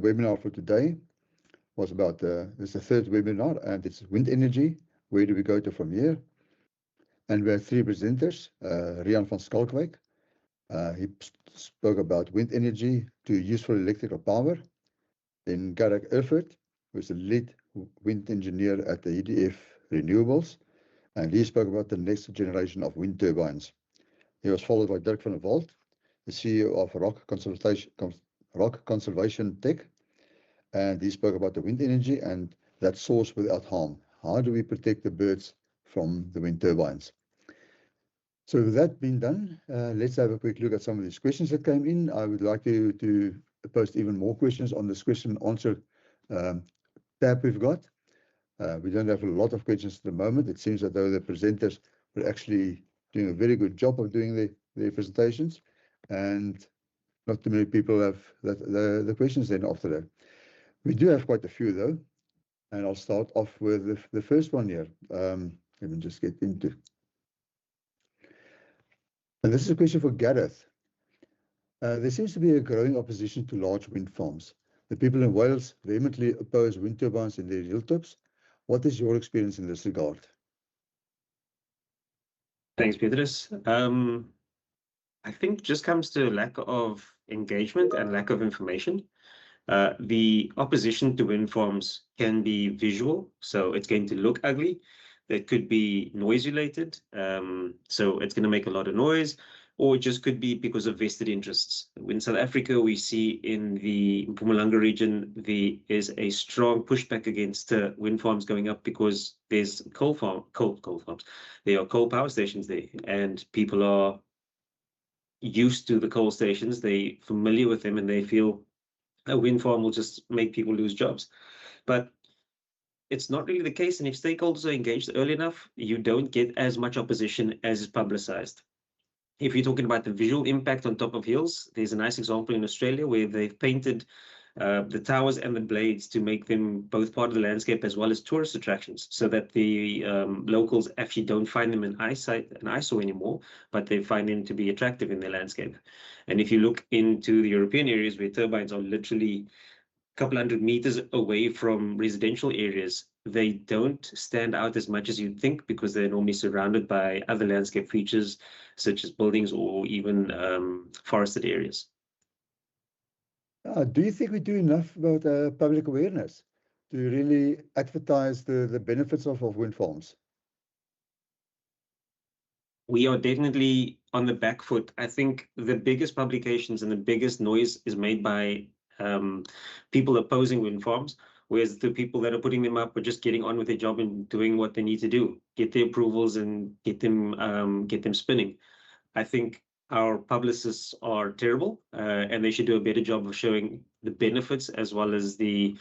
webinar for today was about, this is the third webinar, and it's wind energy. Where do we go to from here? And we had three presenters, Rian van Skalkwyk. He spoke about wind energy to useful electrical power. Then Gareth Erfurt, who's the lead wind engineer at the EDF Renewables, and he spoke about the next generation of wind turbines. He was followed by Dirk van der Walt, the CEO of Rock Conservation Tech, and he spoke about the wind energy and that source without harm. How do we protect the birds from the wind turbines? So with that being done, let's have a quick look at some of these questions that came in. I would like to post even more questions on this question and answer tab we've got. We don't have a lot of questions at the moment. It seems as though the presenters were actually doing a very good job of doing their presentations, and not too many people have the questions then after that. We do have quite a few though, and I'll start off with the first one here. Let me just get into. And this is a question for Gareth. There seems to be a growing opposition to large wind farms. The people in Wales vehemently oppose wind turbines in their hilltops. What is your experience in this regard? Thanks, Petrus. I think just comes to lack of engagement and lack of information. The opposition to wind farms can be visual, so it's going to look ugly. It could be noise related, so it's going to make a lot of noise, or it just could be because of vested interests. In South Africa, we see in the Mpumalanga region, there is a strong pushback against wind farms going up because there's coal farms. There are coal power stations there, and people are used to the coal stations. They're familiar with them, and they feel a wind farm will just make people lose jobs. But it's not really the case. And if stakeholders are engaged early enough, you don't get as much opposition as is publicized. If you're talking about the visual impact on top of hills, there's a nice example in Australia where they've painted the towers and the blades to make them both part of the landscape as well as tourist attractions, so that the locals actually don't find them an eyesore anymore, but they find them to be attractive in their landscape. And if you look into the European areas where turbines are literally a couple hundred meters away from residential areas, they don't stand out as much as you'd think because they're normally surrounded by other landscape features such as buildings or even forested areas. Do you think we do enough about public awareness to really advertise the benefits of wind farms? We are definitely on the back foot. I think the biggest publications and the biggest noise is made by people opposing wind farms, whereas the people that are putting them up are just getting on with their job and doing what they need to do, get the approvals and get them spinning. I think our publicists are terrible, and they should do a better job of showing the benefits as well as the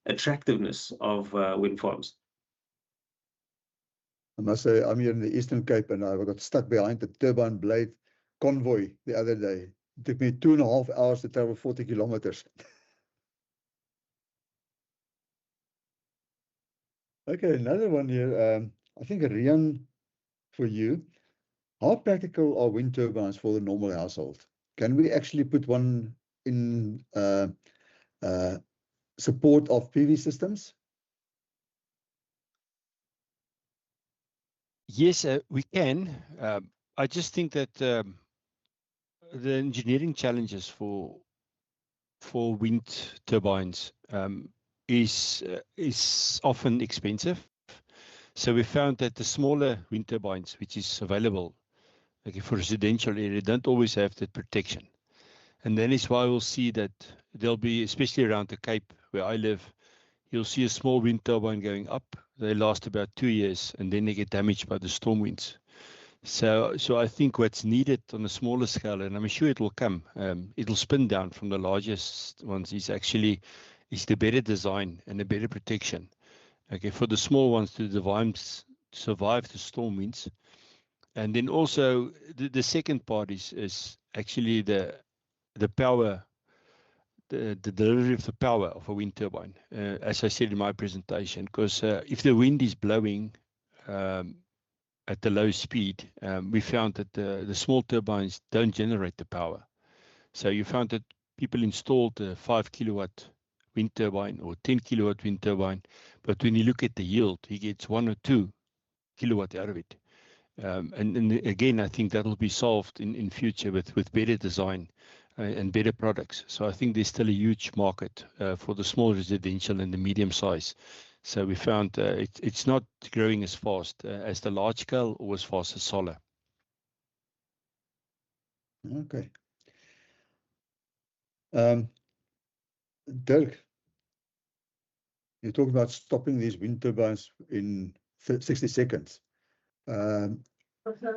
attractiveness of wind farms. I must say, I'm here in the Eastern Cape, and I got stuck behind the turbine blade convoy the other day. It took me 2.5 hours to travel 40 kilometers. Okay, another one here. I think, Rian, for you. How practical are wind turbines for the normal household? Can we actually put one in support of PV systems? Yes, we can. I just think that the engineering challenges for wind turbines is often expensive. So we found that the smaller wind turbines, which is available for residential area, don't always have that protection. And then is why we'll see that there'll be, especially around the Cape where I live, you'll see a small wind turbine going up. They last about 2 years and then they get damaged by the storm winds. So I think what's needed on a smaller scale, and I'm sure it will come, it'll spin down from the largest ones, is the better design and a better protection. Okay, for the small ones to survive the storm winds. And then also the second part is actually the power, the delivery of the power of a wind turbine, as I said in my presentation, because if the wind is blowing at the low speed, we found that the small turbines don't generate the power. So you found that people installed a 5 kilowatt wind turbine or 10 kilowatt wind turbine, but when you look at the yield, he gets 1 or 2 kilowatt out of it. And again, I think that will be solved in future with better design and better products. So I think there's still a huge market for the small residential and the medium size. So we found it's not growing as fast as the large scale or as fast as solar. Okay. Dirk, you talk about stopping these wind turbines in 60 seconds. At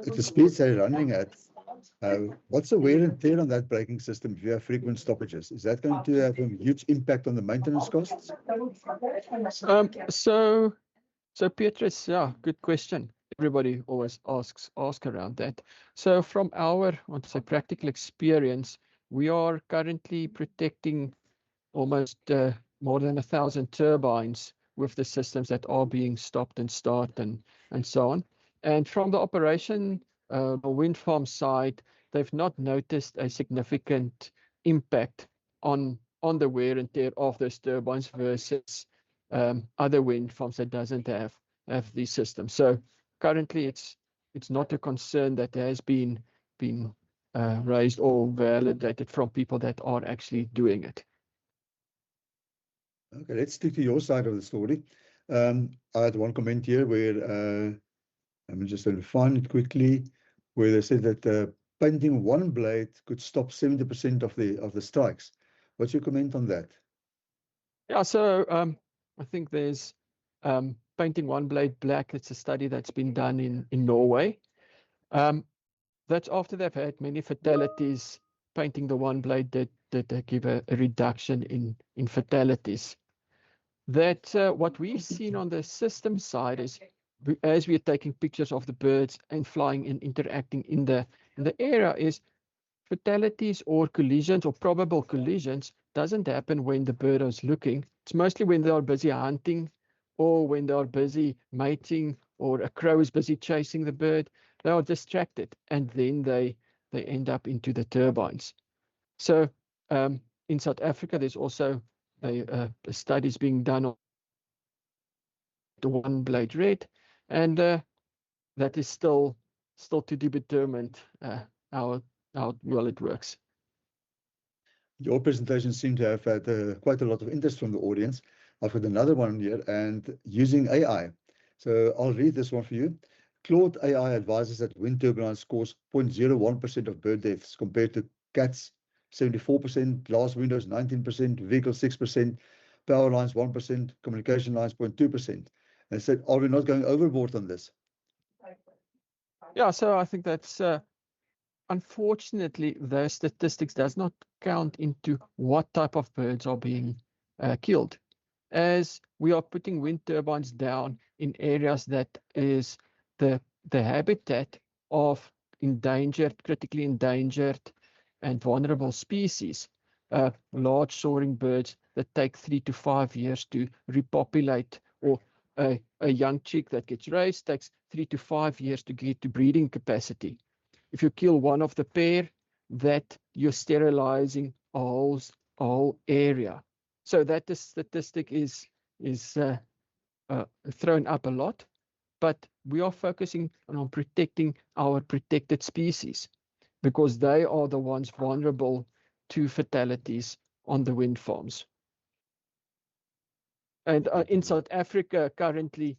the speeds they're running at, what's the wear and tear on that braking system if you have frequent stoppages? Is that going to have a huge impact on the maintenance costs? So Petrus, yeah, good question. Everybody always asks around that. So from our, I want to say, practical experience, we are currently protecting almost more than 1,000 turbines with the systems that are being stopped and started and so on. And from the operation, the wind farm side, they've not noticed a significant impact on the wear and tear of those turbines versus other wind farms that doesn't have these systems. So currently, it's not a concern that has been raised or validated from people that are actually doing it. Okay, let's stick to your side of the story. I had one comment here where I'm just going to find it quickly, where they said that painting one blade could stop 70% of the strikes. What's your comment on that? Yeah, so I think there's painting one blade black. It's a study that's been done in Norway. That's after they've had many fatalities. Painting the one blade did give a reduction in fatalities. That what we've seen on the system side is, as we are taking pictures of the birds and flying and interacting in the area, is fatalities or collisions or probable collisions doesn't happen when the bird is looking. It's mostly when they are busy hunting or when they are busy mating or a crow is busy chasing the bird. They are distracted and then they end up into the turbines. So in South Africa, there's also a studies being done on the one blade red, and that is still to be determined how well it works. Your presentation seemed to have had quite a lot of interest from the audience. I've got another one here, and using AI. So I'll read this one for you. Claude AI advises that wind turbines cause 0.01% of bird deaths compared to cats 74%, glass windows 19%, vehicles 6%, power lines 1%, communication lines 0.2%. And I said, are we not going overboard on this? Yeah, so I think that's unfortunately the statistics does not count into what type of birds are being killed, as we are putting wind turbines down in areas that is the habitat of endangered, critically endangered and vulnerable species, large soaring birds that take 3 to 5 years to repopulate, or a young chick that gets raised takes 3 to 5 years to get to breeding capacity. If you kill one of the pair, that you're sterilizing a whole area. So that the statistic is thrown up a lot, but we are focusing on protecting our protected species because they are the ones vulnerable to fatalities on the wind farms. And in South Africa, currently,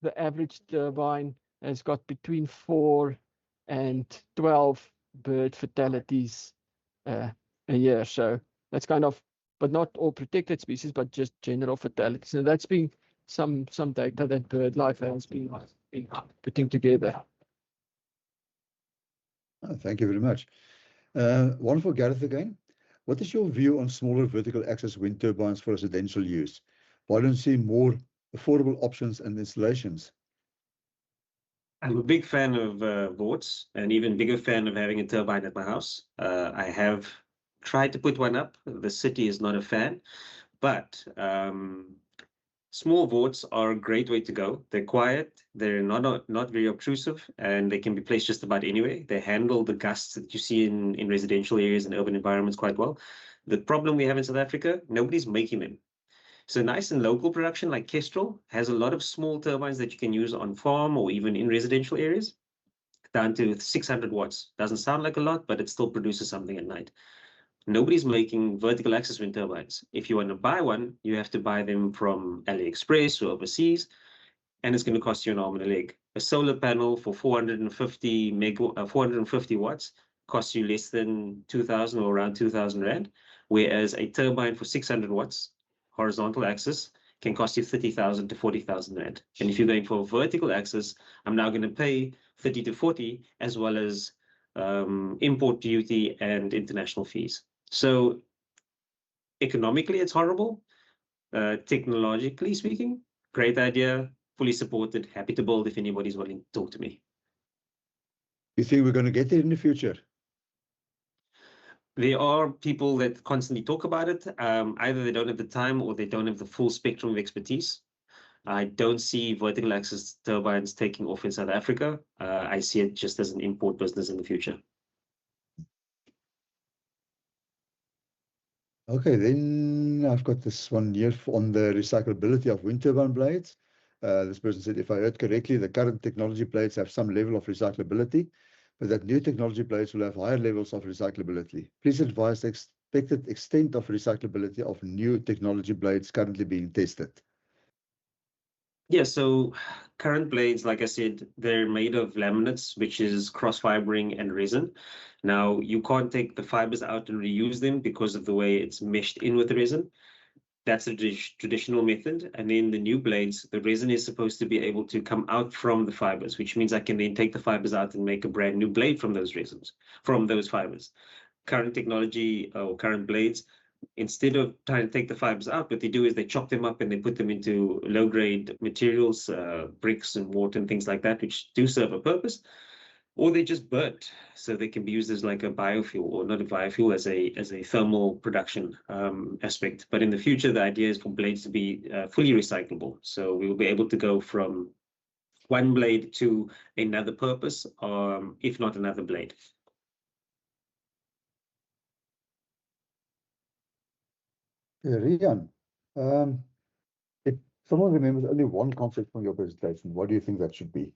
the average turbine has got between 4 and 12 bird fatalities a year. So that's kind of, but not all protected species, but just general fatalities. And that's been some data that BirdLife has been putting together. Oh, thank you very much. One for Gareth again. What is your view on smaller vertical axis wind turbines for residential use? Why don't you see more affordable options and installations? I'm a big fan of VORTs, and even bigger fan of having a turbine at my house. I have tried to put one up. The city is not a fan, but small VORTs are a great way to go. They're quiet, they're not very obtrusive, and they can be placed just about anywhere. They handle the gusts that you see in residential areas and urban environments quite well. The problem we have in South Africa, nobody's making them. So nice and local production like Kestrel has a lot of small turbines that you can use on farm or even in residential areas, down to 600 watts. Doesn't sound like a lot, but it still produces something at night. Nobody's making vertical axis wind turbines. If you want to buy one, you have to buy them from AliExpress or overseas, and it's going to cost you an arm and a leg. A solar panel for 450 watts costs you less than 2,000 or around 2,000 Rand, whereas a turbine for 600 watts, horizontal axis, can cost you 30,000 to 40,000 Rand. And if you're going for a vertical axis, I'm now going to pay 30 to 40, as well as import duty and international fees. So economically, it's horrible. Technologically speaking, great idea, fully supported, happy to build if anybody's willing to talk to me. You think we're going to get there in the future? There are people that constantly talk about it. Either they don't have the time or they don't have the full spectrum of expertise. I don't see vertical axis turbines taking off in South Africa. I see it just as an import business in the future. Okay, then I've got this one here on the recyclability of wind turbine blades. This person said, if I heard correctly, the current technology blades have some level of recyclability, but that new technology blades will have higher levels of recyclability. Please advise the expected extent of recyclability of new technology blades currently being tested. Yeah, so current blades, like I said, they're made of laminates, which is cross-fibering and resin. Now, you can't take the fibers out and reuse them because of the way it's meshed in with the resin. That's a traditional method. And then the new blades, the resin is supposed to be able to come out from the fibers, which means I can then take the fibers out and make a brand new blade from those resins, from those fibers. Current technology or current blades, instead of trying to take the fibers out, what they do is they chop them up and they put them into low-grade materials, bricks and water and things like that, which do serve a purpose. Or they just burnt, so they can be used as like a biofuel, or not a biofuel, as a thermal production aspect. But in the future, the idea is for blades to be fully recyclable. So we will be able to go from one blade to another purpose, if not another blade. Rian, if someone remembers only one concept from your presentation, what do you think that should be?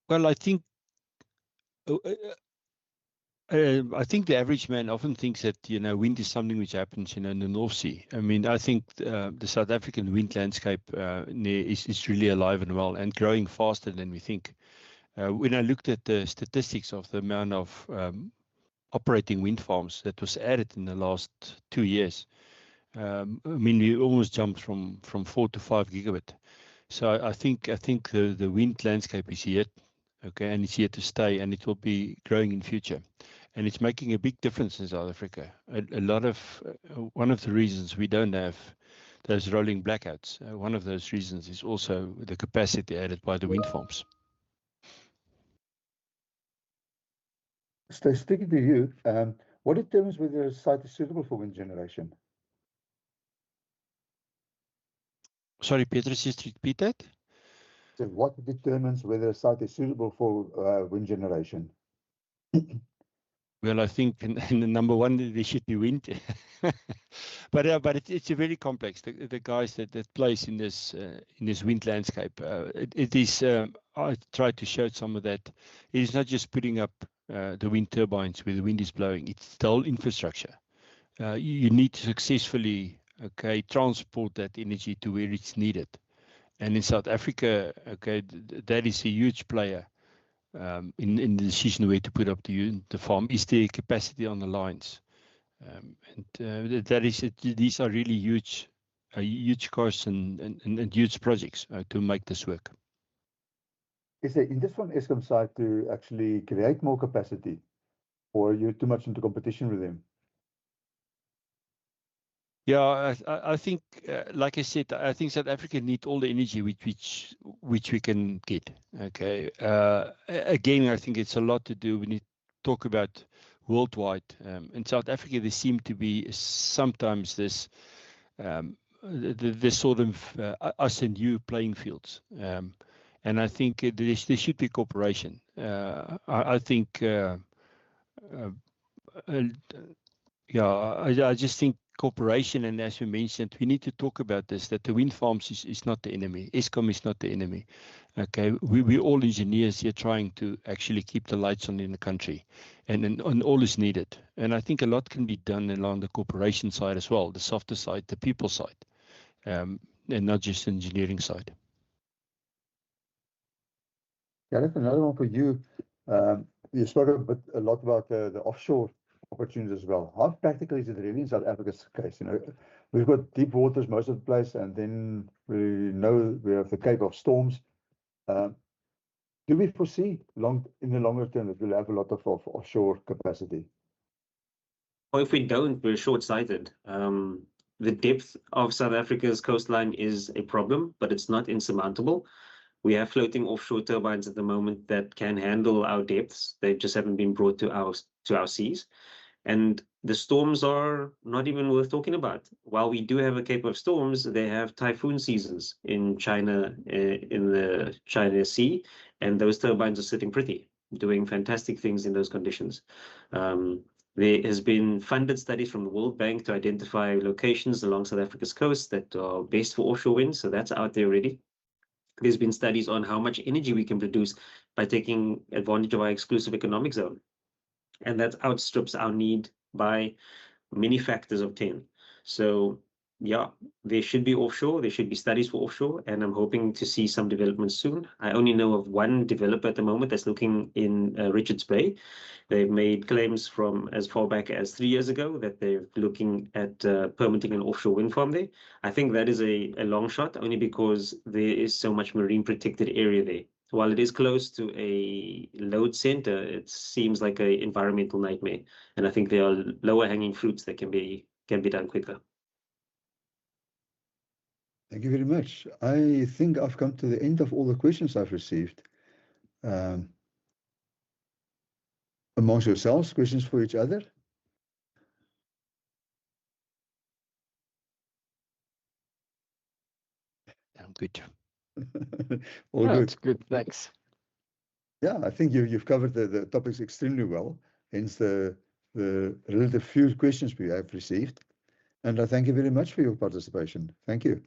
Well, I think the average man often thinks that, wind is something which happens, in the North Sea. I mean, I think the South African wind landscape is really alive and well and growing faster than we think. When I looked at the statistics of the amount of operating wind farms that was added in the last 2 years, I mean, we almost jumped from 4 to 5 gigawatts. So I think the wind landscape is here, okay, and it's here to stay, and it will be growing in future, and it's making a big difference in South Africa. A lot of one of the reasons we don't have those rolling blackouts, one of those reasons is also the capacity added by the wind farms. So speaking to you, what determines whether a site is suitable for wind generation? Sorry, Petrus, just repeat that. So what determines whether a site is suitable for wind generation? Well, I think in the number one, there should be wind, but it's a very complex. The guys that plays in this wind landscape, it is. I tried to show some of that. It is not just putting up the wind turbines where the wind is blowing. It's the whole infrastructure. You need to successfully, transport that energy to where it's needed. And in South Africa, that is a huge player. In the decision where to put up the farm is the capacity on the lines, and that is it. These are really huge costs and huge projects to make this work. Is there in this one Eskom side to actually create more capacity, or are you too much into competition with them? Yeah, I think, like I said, I think South Africa need all the energy which we can get. Okay. Again, I think it's a lot to do. We need to talk about worldwide. In South Africa, there seem to be sometimes this sort of us and you playing fields. And I think there should be cooperation. I think I just think cooperation, and as we mentioned, we need to talk about this, that the wind farms is not the enemy. Eskom is not the enemy. Okay, we all engineers here trying to actually keep the lights on in the country, and all is needed. And I think a lot can be done along the cooperation side as well, the softer side, the people side, and not just the engineering side. Gareth, another one for you. You spoke a lot about the offshore opportunities as well. How practical is it really in South Africa's case? We've got deep waters most of the place, and then we know we have the Cape of Storms. Do we foresee in the longer term that we'll have a lot of offshore capacity? Or if we don't, we're short-sighted. The depth of South Africa's coastline is a problem, but it's not insurmountable. We have floating offshore turbines at the moment that can handle our depths. They just haven't been brought to our seas. And the storms are not even worth talking about. While we do have a Cape of Storms, they have typhoon seasons in China, in the China Sea, and those turbines are sitting pretty, doing fantastic things in those conditions. There has been funded studies from the World Bank to identify locations along South Africa's coast that are best for offshore wind, so that's out there already. There's been studies on how much energy we can produce by taking advantage of our exclusive economic zone. And that outstrips our need by many factors of 10. So yeah, there should be offshore, there should be studies for offshore, and I'm hoping to see some development soon. I only know of one developer at the moment that's looking in Richards Bay. They've made claims from as far back as 3 years ago that they're looking at permitting an offshore wind farm there. I think that is a long shot, only because there is so much marine protected area there. While it is close to a load center, it seems like an environmental nightmare. And I think there are lower hanging fruits that can be done quicker. Thank you very much. I think I've come to the end of all the questions I've received. Amongst yourselves, questions for each other? I'm good. All Yeah, good. it's good. Thanks. Yeah, I think you've covered the topics extremely well, hence the relative few questions we have received. And I thank you very much for your participation. Thank you.